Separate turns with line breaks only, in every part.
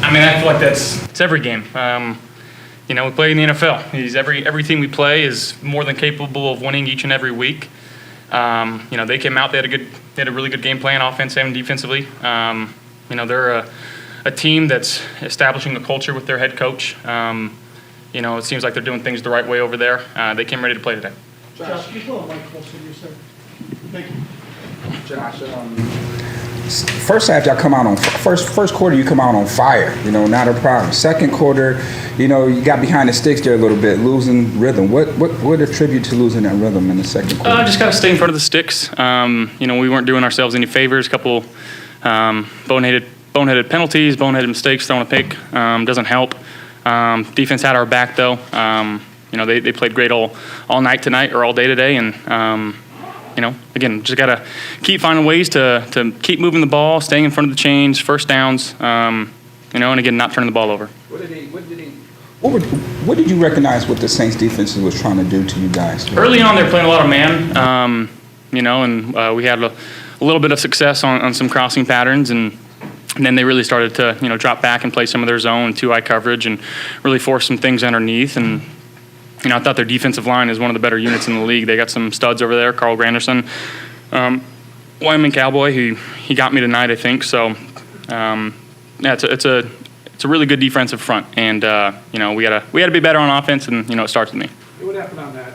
I mean, I feel like it's every game. You know, we play in the NFL. Every team we play is more than capable of winning each and every week. You know, they came out. They had a really good game plan, offense and defensively. You know, they're a team that's establishing a culture with their head coach. You know, it seems like they're doing things the right way over there. They came ready to play today.
Josh, can you pull a mic closer to you, sir? Thank you.
Josh, first half y'all come out on first quarter you come out on fire, you know, not a problem. Second quarter, you know, you got behind the sticks there a little bit, losing rhythm. What attribute to losing that rhythm in the second quarter?
Just got to stay in front of the sticks. You know, we weren't doing ourselves any favors. A couple boneheaded penalties, boneheaded mistakes, throwing a pick doesn't help. Defense had our back though. You know, they played great all night tonight or all day today, and you know, again, just got to keep finding ways to keep moving the ball, staying in front of the chains, first downs, you know, and again, not turning the ball over.
What did you recognize what the Saints defense was trying to do to you guys?
Early on, they were playing a lot of man, you know, and we had a little bit of success on some crossing patterns, and then they really started to, you know, drop back and play some of their zone, two-eye coverage, and really force some things underneath. And you know, I thought their defensive line is one of the better units in the league. They got some studs over there, Carl Granderson, Wyoming Cowboy. He got me tonight, I think. So, yeah, it's a really good defensive front, and you know, we gotta be better on offense, and you know, it starts with me.
What happened on that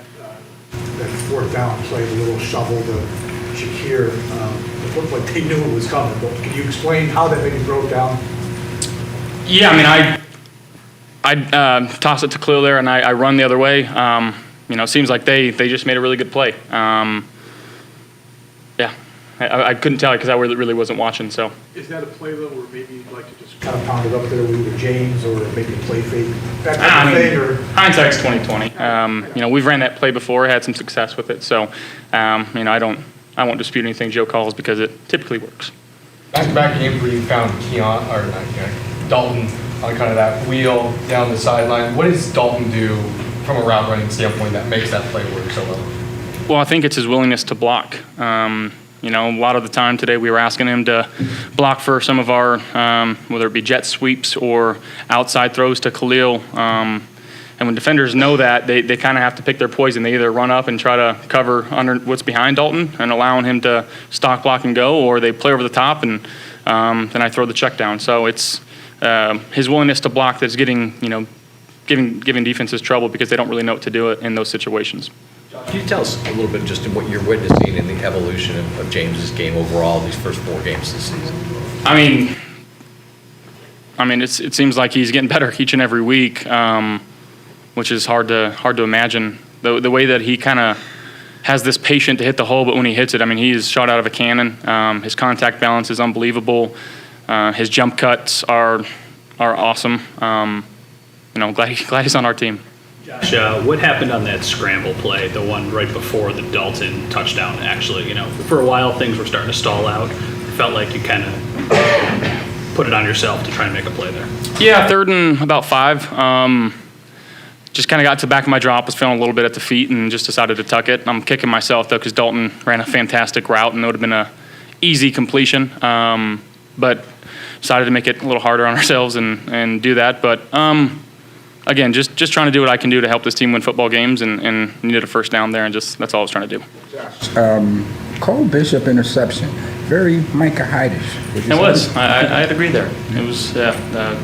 fourth down play, the little shovel to Shakir? It looked like they knew it was coming, but can you explain how that maybe broke down?
Yeah, I mean, I toss it to Khalil there, and I run the other way. You know, it seems like they just made a really good play. Yeah, I couldn't tell you because I really wasn't watching. So. Is that a play though, where maybe you'd like to just
kind of pound it up there with either James or maybe a play fake?
Hindsight's 20/20. You know, we've ran that play before, had some success with it. So, you know, I won't dispute anything Joe calls because it typically works.
Back-to-back games where you found Dalton on kind of that wheel down the sideline. What does Dalton do from a route running standpoint that makes that play work so well?
Well, I think it's his willingness to block. You know, a lot of the time today we were asking him to block for some of our, whether it be jet sweeps or outside throws to Khalil. And when defenders know that, they kind of have to pick their poison. They either run up and try to cover under what's behind Dalton and allowing him to stock block and go, or they play over the top and then I throw the check down. So it's his willingness to block that's getting, you know, giving defenses trouble because they don't really know what to do in those situations.
Can you tell us a little bit just in what you're witnessing in the evolution of James's game overall these first 4 games this season?
I mean, it seems like he's getting better each and every week, which is hard to imagine. The way that he kind of has this patience to hit the hole, but when he hits it, I mean, he's shot out of a cannon. His contact balance is unbelievable. His jump cuts are awesome. You know, glad he's on our team.
Josh, what happened on that scramble play, the one right before the Dalton touchdown? Actually, you know, for a while things were starting to stall out. It felt like you kind of put it on yourself to try and make a play there.
Yeah, 3rd and about 5. Just kind of got to the back of my drop, was feeling a little bit at the feet, and just decided to tuck it. I'm kicking myself though because Dalton ran a fantastic route, and it would have been a easy completion. But decided to make it a little harder on ourselves and do that. But again, just trying to do what I can do to help this team win football games, and needed a first down there, and that's all I was trying to do.
Cole Bishop interception, very Micah Hydish.
It was. I'd agree there. It was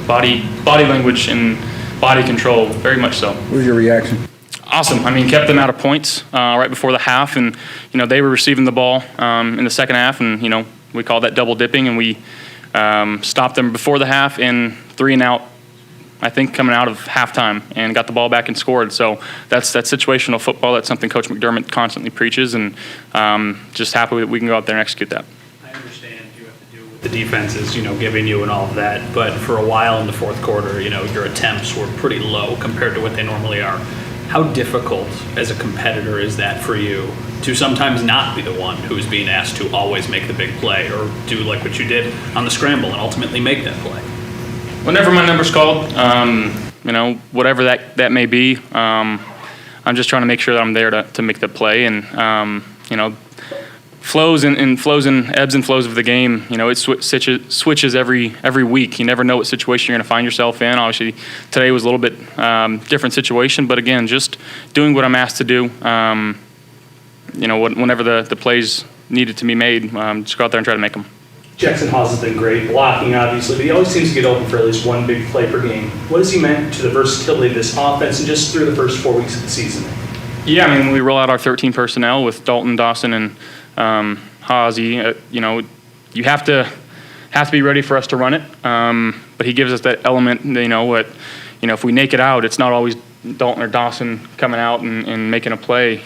body language and body control, very much so.
What was your reaction?
Awesome. I mean, kept them out of points right before the half, and you know they were receiving the ball in the second half, and you know we called that double dipping, and we stopped them before the half in 3 and out. I think coming out of halftime and got the ball back and scored. So that's situational football. That's something Coach McDermott constantly preaches, and just happy that we can go out there and execute that.
I understand you have to do with the defenses, you know, giving you and all of that, but for a while in the fourth quarter, you know, your attempts were pretty low compared to what they normally are. How difficult as a competitor is that for you to sometimes not be the one who's being asked to always make the big play or do like what you did on the scramble and ultimately make that play?
Whenever my number's called, you know, whatever that may be, I'm just trying to make sure that I'm there to make the play. And, you know, flows and flows and ebbs and flows of the game. You know, it switches every week. You never know what situation you're going to find yourself in. Obviously, today was a little bit different situation, but again, just doing what I'm asked to do. You know, whenever the plays needed to be made, just go out there and try to make them.
Jackson Hawes has been great, blocking obviously, but he always seems to get open for at least one big play per game. What has he meant to the versatility of this offense and just through the first 4 weeks of the season?
Yeah, I mean, when we roll out our 13 personnel with Dalton, Dawson, and Hawsey, you know, you have to be ready for us to run it. But he gives us that element, you know, if we naked out, it's not always Dalton or Dawson coming out and making a play.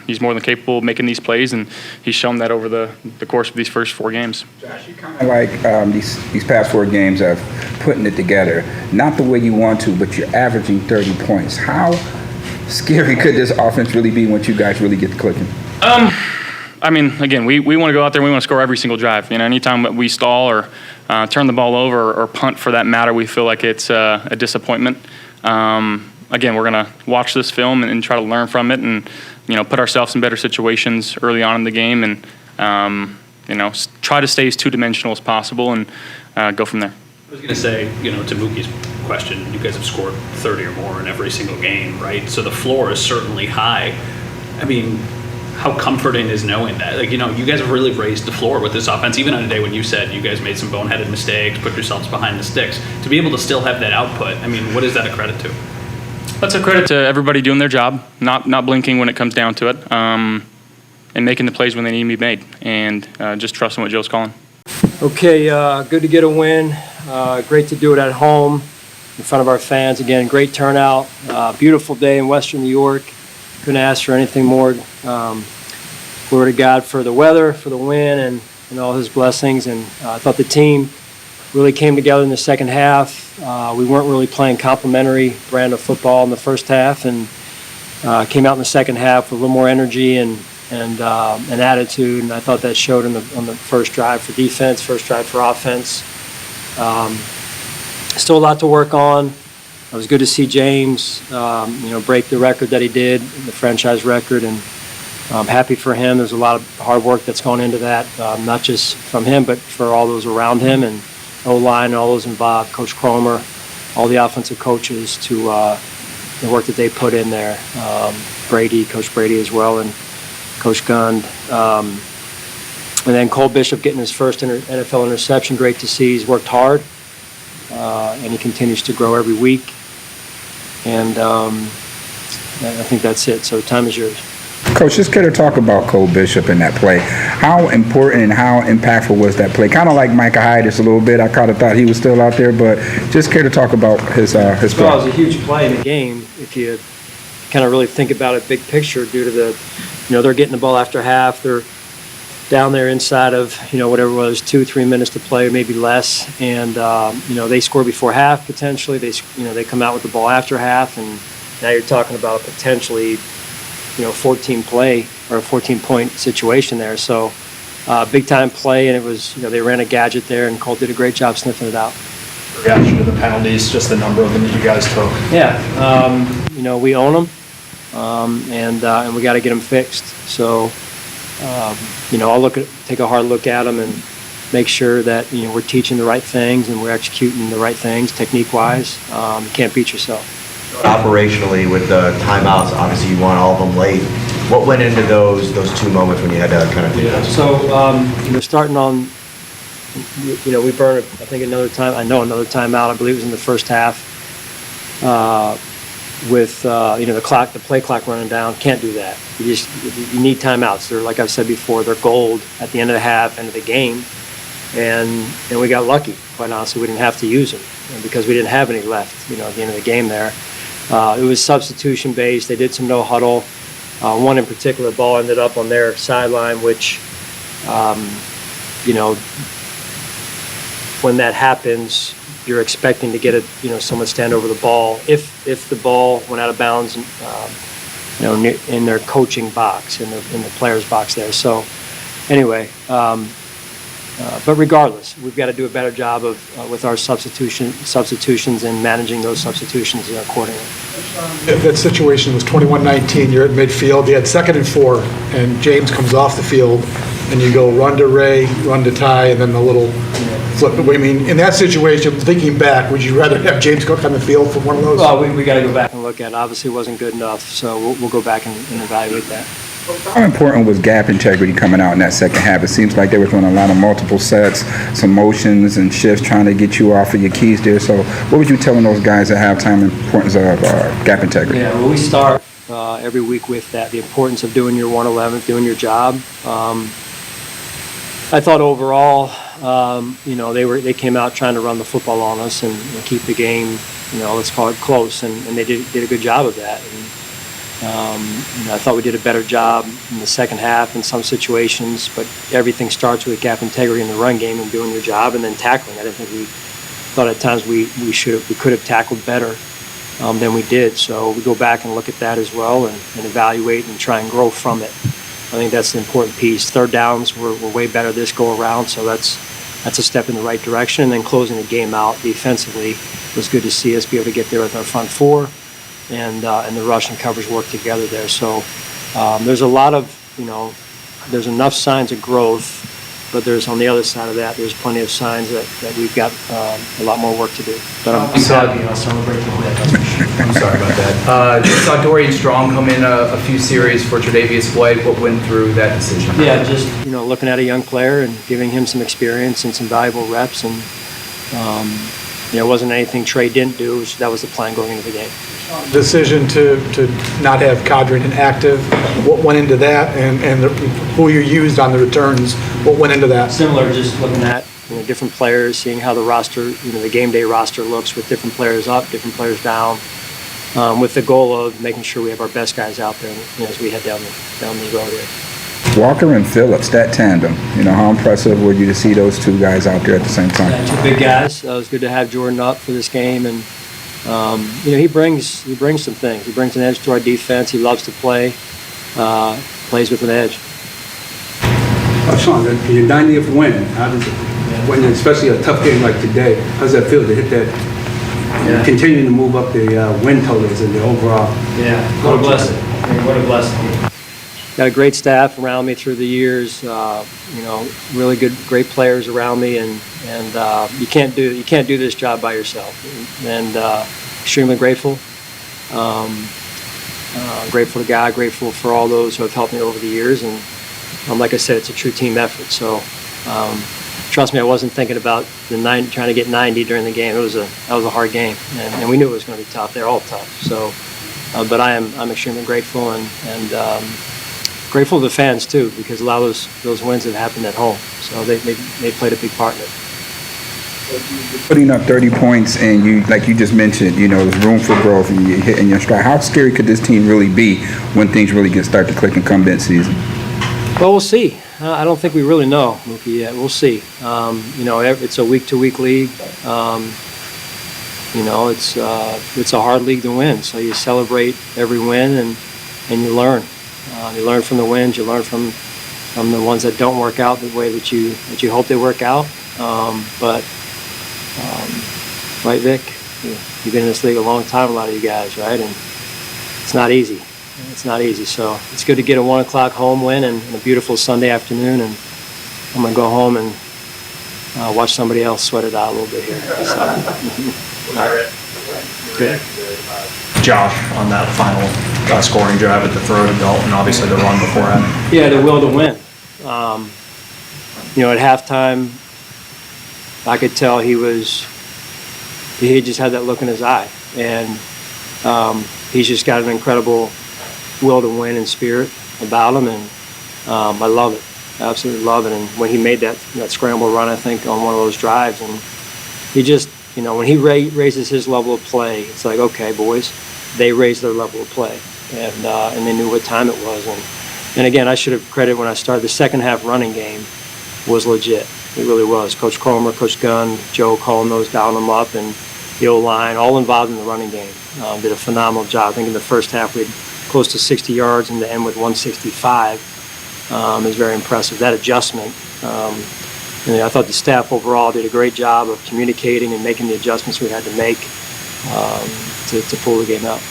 He's more than capable of making these plays, and he's shown that over the course of these first 4 games.
Josh, you kind of like these past 4 games of putting it together, not the way you want to, but you're averaging 30 points. How scary could this offense really be once you guys really get clicking?
I mean, again, we want to go out there and we want to score every single drive. You know, anytime we stall or turn the ball over or punt for that matter, we feel like it's a disappointment. Again, we're going to watch this film and try to learn from it and, you know, put ourselves in better situations early on in the game and, you know, try to stay as two-dimensional as possible and go from there.
I was going to say, you know, to Mookie's question, you guys have scored 30 or more in every single game, right? So the floor is certainly high. I mean, how comforting is knowing that? Like, you know, you guys have really raised the floor with this offense, even on a day when you said you guys made some boneheaded mistakes, put yourselves behind the sticks. To be able to still have that output, I mean, what is that a credit to?
That's a credit to everybody doing their job, not blinking when it comes down to it, and making the plays when they need to be made, and just trusting what Joe's calling.
Okay, good to get a win. Great to do it at home in front of our fans. Again, great turnout. Beautiful day in Western New York. Couldn't ask for anything more. Glory to God for the weather, for the win, and all His blessings. And I thought the team really came together in the second half. We weren't really playing complimentary brand of football in the first half, and came out in the second half with a little more energy and attitude. And I thought that showed on the first drive for defense, first drive for offense. Still a lot to work on. It was good to see James, break the record that he did, the franchise record, and I'm happy for him. There's a lot of hard work that's gone into that, not just from him, but for all those around him and O-line and all those involved, Coach Cromer, all the offensive coaches, to the work that they put in there. Brady, Coach Brady as well, and Coach Gund. And then Cole Bishop getting his first NFL interception. Great to see. He's worked hard, and he continues to grow every week. And I think that's it. So the time is yours.
Coach, just care to talk about Cole Bishop in that play. How important and how impactful was that play? Kind of like Micah Hyde just a little bit. I kind of thought he was still out there, but just care to talk about his play.
Well, it was a huge play in the game if you kind of really think about it big picture due to they're getting the ball after half. They're down there inside of, whatever it was, 2-3 minutes to play, maybe less. And, they score before half potentially. They come out with the ball after half, and now you're talking about a potentially 14 play or a 14-point situation there. So big time play, and it was, they ran a gadget there, and Colt did a great job sniffing it out.
Reaction to the penalties, just the number of them that you guys took.
Yeah, we own them, and we got to get them fixed. So, I'll take a hard look at them and make sure that we're teaching the right things and we're executing the right things technique-wise. You can't beat yourself.
Operationally, with the timeouts, obviously you want all of them late. What went into those 2 moments when you had to kind of do that?
So, starting on, we burned, I think another timeout. I believe it was in the first half. With the play clock running down, can't do that. You need timeouts. They're, like I've said before, they're gold at the end of the half, end of the game, and we got lucky. Quite honestly, we didn't have to use them because we didn't have any left. At the end of the game there. It was substitution based. They did some no huddle. One in particular, ball ended up on their sideline, which, when that happens, you're expecting to get someone stand over the ball. If the ball went out of bounds, in their coaching box, in the player's box there. So, anyway. But regardless, we've got to do a better job with our substitutions and managing those substitutions accordingly.
That situation was 21-19. You're at midfield. You had 2nd and 4, and James comes off the field and you go run to Ray, run to Ty, and then the little flip. I mean, in that situation, thinking back, would you rather have James Cook on the field for one of those?
Well, we got to go back and look at it. Obviously, it wasn't good enough, so we'll go back and evaluate that.
How important was gap integrity coming out in that second half? It seems like they were doing a lot of multiple sets, some motions and shifts trying to get you off of your keys there. So what would you telling those guys at halftime, the importance of gap integrity?
Yeah, well, we start every week with that, the importance of doing your 111th, doing your job. I thought overall, they came out trying to run the football on us and keep the game, let's call it close, and they did a good job of that. And, I thought we did a better job in the second half in some situations, but everything starts with gap integrity in the run game and doing your job, and then tackling. I didn't think we thought at times we could have tackled better than we did. So we go back and look at that as well and evaluate and try and grow from it. I think that's the important piece. Third downs were way better this go around, so that's a step in the right direction. And then closing the game out defensively was good to see us be able to get there with our front four. And the rush and coverage work together there. So there's a lot of, there's enough signs of growth, but there's on the other side of that, there's plenty of signs that we've got a lot more work to do. But I'm happy, I'll celebrate the win, that's for sure.
I'm sorry about that. Just saw Dorian Strong come in a few series for Tre'Davious White. What went through that decision?
Yeah, just, looking at a young player and giving him some experience and some valuable reps. And, it wasn't anything Trey didn't do. That was the plan going into the game.
Decision to not have Cadre inactive, what went into that, and who you used on the returns, what went into that?
Similar, just looking at different players, seeing how the roster, the game day roster looks with different players up, different players down, with the goal of making sure we have our best guys out there as we head down the road here.
Walker and Phillips, that tandem, how impressive were you to see those two guys out there at the same time?
Yeah, two big guys. It was good to have Jordan up for this game, and he brings some things. He brings an edge to our defense. He loves to play, plays with an edge.
Sean, your 90th win, how does it, when especially a tough game like today, how does that feel to hit that, continue to move up the win totals and the overall?
Yeah, what a blessing. What a blessing. Got a great staff around me through the years. Really great players around me, and you can't do this job by yourself. And extremely grateful. Grateful to God, grateful for all those who have helped me over the years. And like I said, it's a true team effort. So trust me, I wasn't thinking about trying to get 90 during the game. That was a hard game, and we knew it was going to be tough. They're all tough. So, but I'm extremely grateful and grateful to the fans too, because a lot of those wins have happened at home. So they played a big part in it.
Putting up 30 points and you, like you just mentioned, there's room for growth and you're hitting your stride. How scary could this team really be when things really start to click and come mid-season?
Well, we'll see. I don't think we really know, Mookie, yet. We'll see. It's a week-to-week league. It's a hard league to win. So you celebrate every win and you learn. You learn from the wins. You learn from the ones that don't work out the way that you hope they work out. Right, Vic? You've been in this league a long time, a lot of you guys, right? And it's not easy. It's not easy. So it's good to get a 1 o'clock home win and a beautiful Sunday afternoon. And I'm going to go home and watch somebody else sweat it out a little bit here. So, all right. Good.
Josh on that final scoring drive at the throw to Dalton, obviously the run beforehand.
Yeah, the will to win. At halftime, I could tell he just had that look in his eye, and he's just got an incredible will to win and spirit about him, and I love it, absolutely love it. And when he made that scramble run, I think on one of those drives, and he just, when he raises his level of play, it's like, okay, boys, they raised their level of play, and they knew what time it was. And again, I should have credit when I started. The second half running game was legit. It really was. Coach Cromer, Coach Gunn, Joe calling those down them up, and the O-line, all involved in the running game. Did a phenomenal job. I think in the first half we had close to 60 yards, and to end with 165 is very impressive. That adjustment, I thought the staff overall did a great job of communicating and making the adjustments we had to make to pull the game out.